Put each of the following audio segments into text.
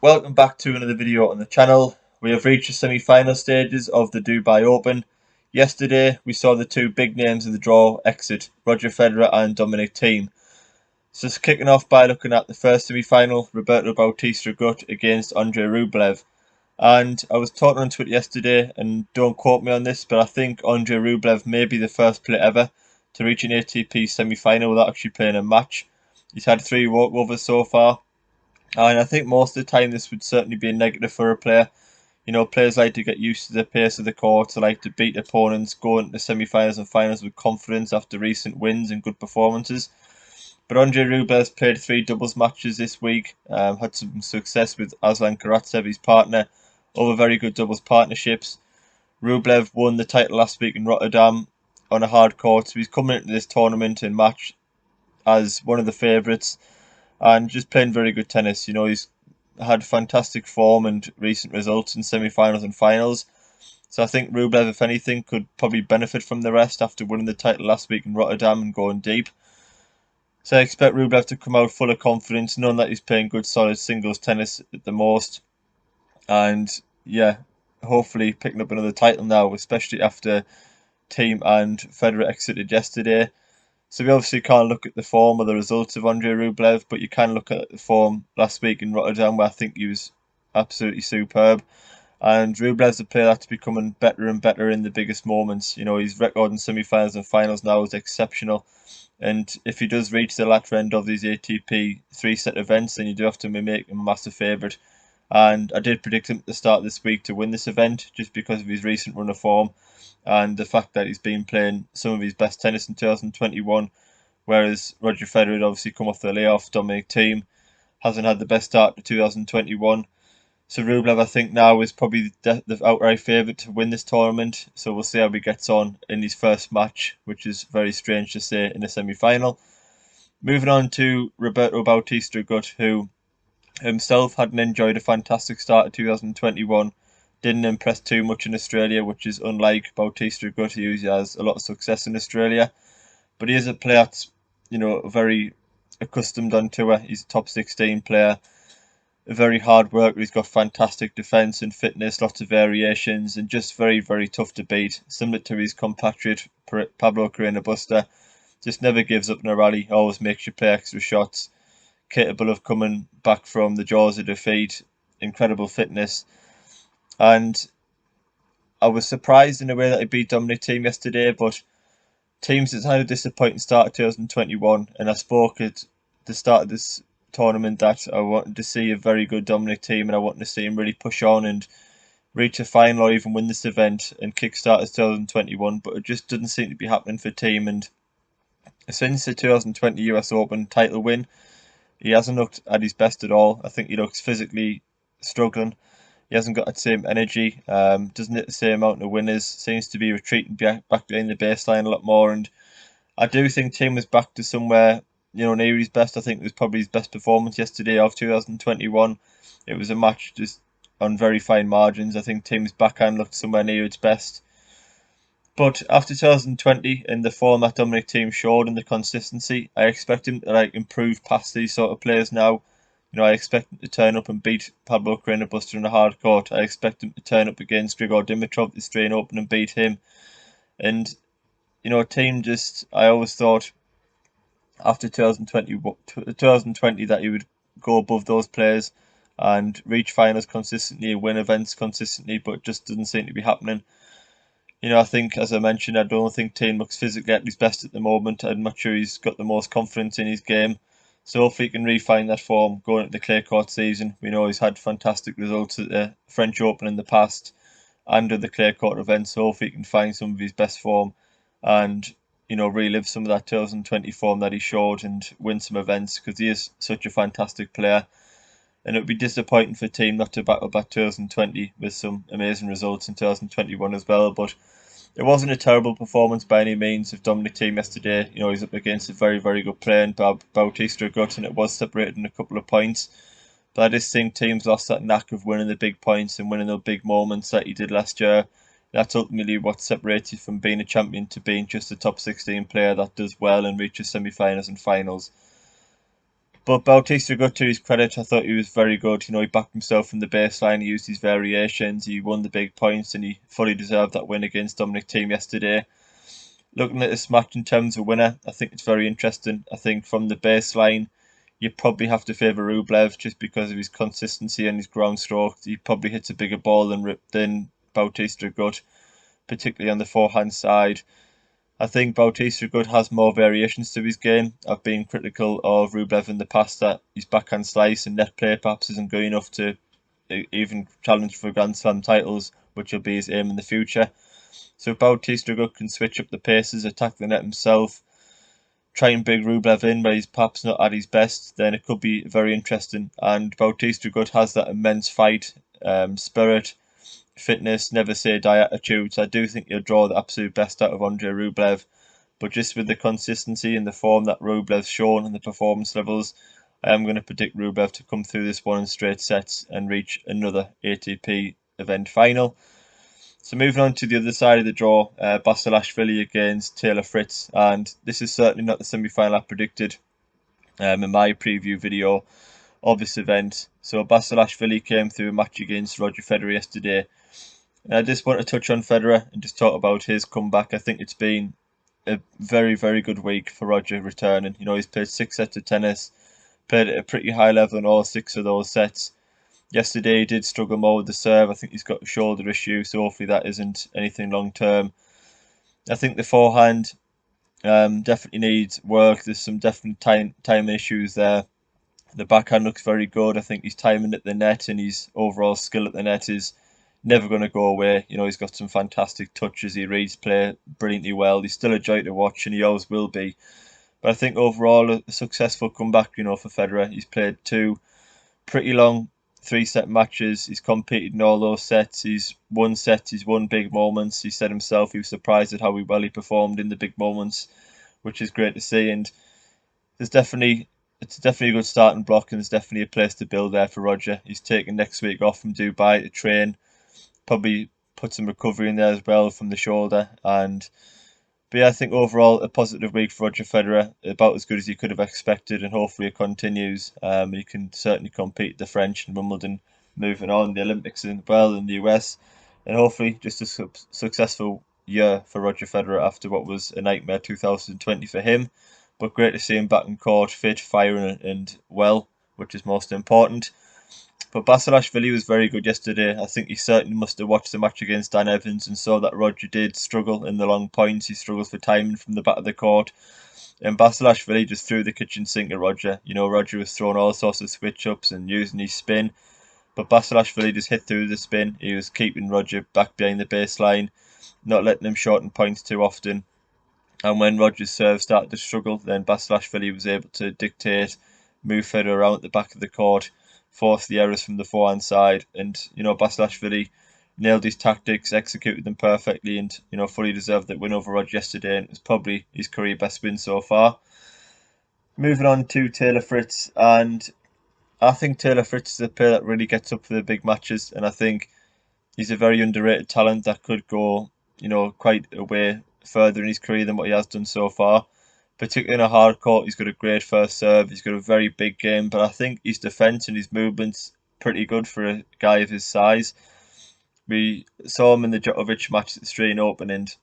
Welcome back to another video on the channel. We have reached the semi-final stages of the Dubai Open. Yesterday we saw the two big names of the draw exit, Roger Federer and Dominic Thiem. So it's kicking off by looking at the first semi-final, Roberto Bautista Agut against Andre Rublev. And I was talking on Twitter yesterday, and don't quote me on this, but I think Andre Rublev may be the first player ever to reach an ATP semi-final without actually playing a match. He's had 3 walkovers so far. And I think most of the time this would certainly be a negative for a player. You know, players like to get used to the pace of the court, they like to beat opponents, go into the semi-finals and finals with confidence after recent wins and good performances. But Andre Rublev's played 3 doubles matches this week, had some success with Aslan Karatsev, his partner, over very good doubles partnerships. Rublev won the title last week in Rotterdam on a hard court, so he's coming into this tournament and match as one of the favourites and just playing very good tennis. You know, he's had fantastic form and recent results in semi-finals and finals. So I think Rublev, if anything, could probably benefit from the rest after winning the title last week in Rotterdam and going deep. So I expect Rublev to come out full of confidence, knowing that he's playing good solid singles tennis at the most. And yeah, hopefully picking up another title now, especially after Thiem and Federer exited yesterday. So we obviously can't look at the form or the results of Andre Rublev, but you can look at the form last week in Rotterdam, where I think he was absolutely superb. And Rublev's a player that's becoming better and better in the biggest moments. You know, his record in semi-finals and finals now is exceptional. And if he does reach the latter end of these ATP 3-set events, then you do have to make him a massive favourite. And I did predict him at the start of this week to win this event just because of his recent run of form and the fact that he's been playing some of his best tennis in 2021, whereas Roger Federer had obviously come off the layoff. Dominic Thiem hasn't had the best start to 2021. So Rublev, I think, now is probably the outright favourite to win this tournament. So we'll see how he gets on in his first match, which is very strange to say in a semi-final. Moving on to Roberto Bautista Agut, who himself hadn't enjoyed a fantastic start to 2021. Didn't impress too much in Australia, which is unlike Bautista Agut, who usually has a lot of success in Australia. But he is a player that's, you know, very accustomed on tour. He's a top 16 player, a very hard worker. He's got fantastic defence and fitness, lots of variations, and just very, very tough to beat. Similar to his compatriot Pablo Carreño Busta, just never gives up in a rally, always makes you play extra shots, capable of coming back from the jaws of defeat, incredible fitness. And I was surprised in a way that he beat Dominic Thiem yesterday, but Thiem's has had a disappointing start to 2021, and I spoke at the start of this tournament that I wanted to see a very good Dominic Thiem, and I wanted to see him really push on and reach a final or even win this event and kickstart his 2021, but it just didn't seem to be happening for Thiem. And since the 2020 US Open title win, he hasn't looked at his best at all. I think he looks physically struggling. He hasn't got that same energy, doesn't hit the same amount of winners, seems to be retreating back behind the baseline a lot more. And I do think Thiem was back to somewhere, you know, near his best. I think it was probably his best performance yesterday of 2021. It was a match just on very fine margins. I think Thiem's backhand looked somewhere near its best. But after 2020 and the form that Dominic Thiem showed and the consistency, I expect him to improve past these sort of players now. You know, I expect him to turn up and beat Pablo Carreño Busta in the hard court. I expect him to turn up against Grigor Dimitrov at the Australian Open and beat him. And, you know, Thiem just, I always thought after 2020 that he would go above those players and reach finals consistently and win events consistently, but it just doesn't seem to be happening. You know, I think, as I mentioned, I don't think Thiem looks physically at his best at the moment. I'm not sure he's got the most confidence in his game. So hopefully he can refine that form going into the clay court season. We know he's had fantastic results at the French Open in the past and at the clay court events. So hopefully he can find some of his best form and, you know, relive some of that 2020 form that he showed and win some events, because he is such a fantastic player. And it would be disappointing for Thiem not to back up that 2020 with some amazing results in 2021 as well. But it wasn't a terrible performance by any means of Dominic Thiem yesterday. You know, he's up against a very, very good player in Bautista Agut, and it was separated in a couple of points. But I just think Thiem's lost that knack of winning the big points and winning the big moments that he did last year. That's ultimately what separates you from being a champion to being just a top 16 player that does well and reaches semi-finals and finals. But Bautista Agut, to his credit, I thought he was very good. You know, he backed himself from the baseline, he used his variations, he won the big points, and he fully deserved that win against Dominic Thiem yesterday. Looking at this match in terms of winner, I think it's very interesting. I think from the baseline, you probably have to favour Rublev just because of his consistency and his ground stroke. He probably hits a bigger ball than Bautista Agut, particularly on the forehand side. I think Bautista Agut has more variations to his game. I've been critical of Rublev in the past that his backhand slice and net play perhaps isn't good enough to even challenge for Grand Slam titles, which will be his aim in the future. So if Bautista Agut can switch up the paces, attack the net himself, try and big Rublev in where he's perhaps not at his best, then it could be very interesting. And Bautista Agut has that immense fight spirit, fitness, never say die attitude. So I do think he'll draw the absolute best out of Andrei Rublev. But just with the consistency and the form that Rublev's shown and the performance levels, I am going to predict Rublev to come through this one in straight sets and reach another ATP event final. So moving on to the other side of the draw, Basilashvili against Taylor Fritz, and this is certainly not the semi-final I predicted in my preview video of this event. So Basilashvili came through a match against Roger Federer yesterday. And I just want to touch on Federer and just talk about his comeback. I think it's been a very, very good week for Roger returning. You know, he's played 6 sets of tennis, played at a pretty high level in all 6 of those sets. Yesterday he did struggle more with the serve. I think he's got a shoulder issue, so hopefully that isn't anything long term. I think the forehand definitely needs work. There's some definite time issues there. The backhand looks very good. I think his timing at the net and his overall skill at the net is never going to go away. You know, he's got some fantastic touches. He reads play brilliantly well. He's still a joy to watch, and he always will be. But I think overall a successful comeback, you know, for Federer. He's played 2 pretty long 3-set matches. He's competed in all those sets. He's won sets. He's won big moments. He said himself he was surprised at how well he performed in the big moments, which is great to see. And it's definitely a good starting block, and there's definitely a place to build there for Roger. He's taking next week off from Dubai to train. Probably put some recovery in there as well from the shoulder. But yeah, I think overall a positive week for Roger Federer, about as good as he could have expected, and hopefully it continues. He can certainly compete the French and Wimbledon, moving on the Olympics as well in the US, and hopefully just a successful year for Roger Federer after what was a nightmare 2020 for him. But great to see him back in court, fit, firing, and well, which is most important. But Basilashvili was very good yesterday. I think he certainly must have watched the match against Dan Evans and saw that Roger did struggle in the long points. He struggles for timing from the back of the court. And Basilashvili just threw the kitchen sink at Roger. You know, Roger was throwing all sorts of switch-ups and using his spin. But Basilashvili just hit through the spin. He was keeping Roger back behind the baseline, not letting him shorten points too often. And when Roger's serve started to struggle, then Basilashvili was able to dictate, move Federer around at the back of the court, force the errors from the forehand side. And, you know, Basilashvili nailed his tactics, executed them perfectly, and, you know, fully deserved that win over Roger yesterday. And it was probably his career best win so far. Moving on to Taylor Fritz, and I think Taylor Fritz is a player that really gets up for the big matches, and I think he's a very underrated talent that could go, you know, quite a way further in his career than what he has done so far. Particularly in a hard court, he's got a great first serve. He's got a very big game, but I think his defence and his movement's pretty good for a guy of his size. We saw him in the Djokovic match at the Australian Open, and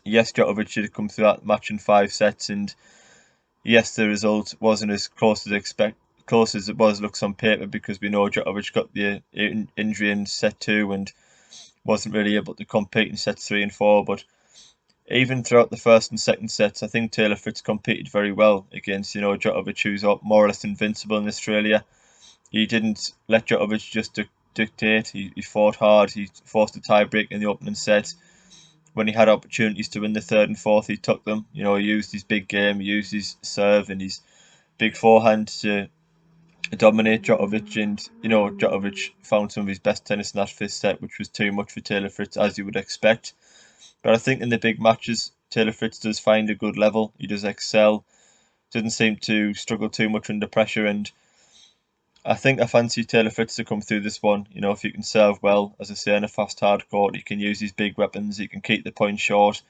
yes, Djokovic should have come through that match in 5 sets, and yes, the result wasn't as close as it looks on paper, because we know Djokovic got the injury in set 2 and wasn't really able to compete in sets 3 and 4, but even throughout the first and second sets, I think Taylor Fritz competed very well against, you know, Djokovic, who's more or less invincible in Australia. He didn't let Djokovic just dictate. He fought hard. He forced a tie-break in the opening set. When he had opportunities to win the third and fourth, he took them. You know, he used his big game, he used his serve and his big forehand to dominate Djokovic. And, you know, Djokovic found some of his best tennis in that 5th set, which was too much for Taylor Fritz, as you would expect. But I think in the big matches, Taylor Fritz does find a good level. He does excel. Doesn't seem to struggle too much under pressure. And I think I fancy Taylor Fritz to come through this one. You know, if he can serve well, as I say, on a fast hard court, he can use his big weapons. He can keep the points short.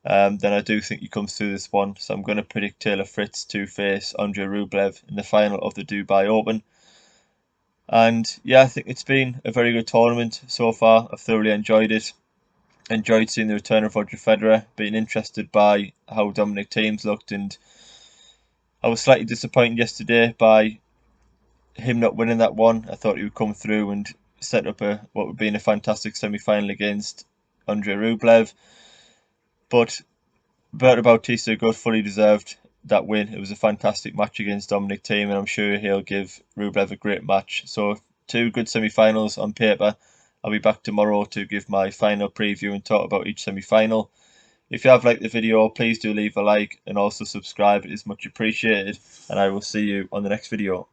then I do think he comes through this one. So I'm going to predict Taylor Fritz to face Andrei Rublev in the final of the Dubai Open. And yeah, I think it's been a very good tournament so far. I've thoroughly enjoyed it. Enjoyed seeing the return of Roger Federer, being interested by how Dominic Thiem's looked, and I was slightly disappointed yesterday by him not winning that one. I thought he would come through and set up what would be a fantastic semi-final against Andrei Rublev. But Berta Bautista got fully deserved that win. It was a fantastic match against Dominic Thiem, and I'm sure he'll give Rublev a great match. So 2 good semi-finals on paper. I'll be back tomorrow to give my final preview and talk about each semi-final. If you have liked the video, please do leave a like and also subscribe. It is much appreciated, and I will see you on the next video.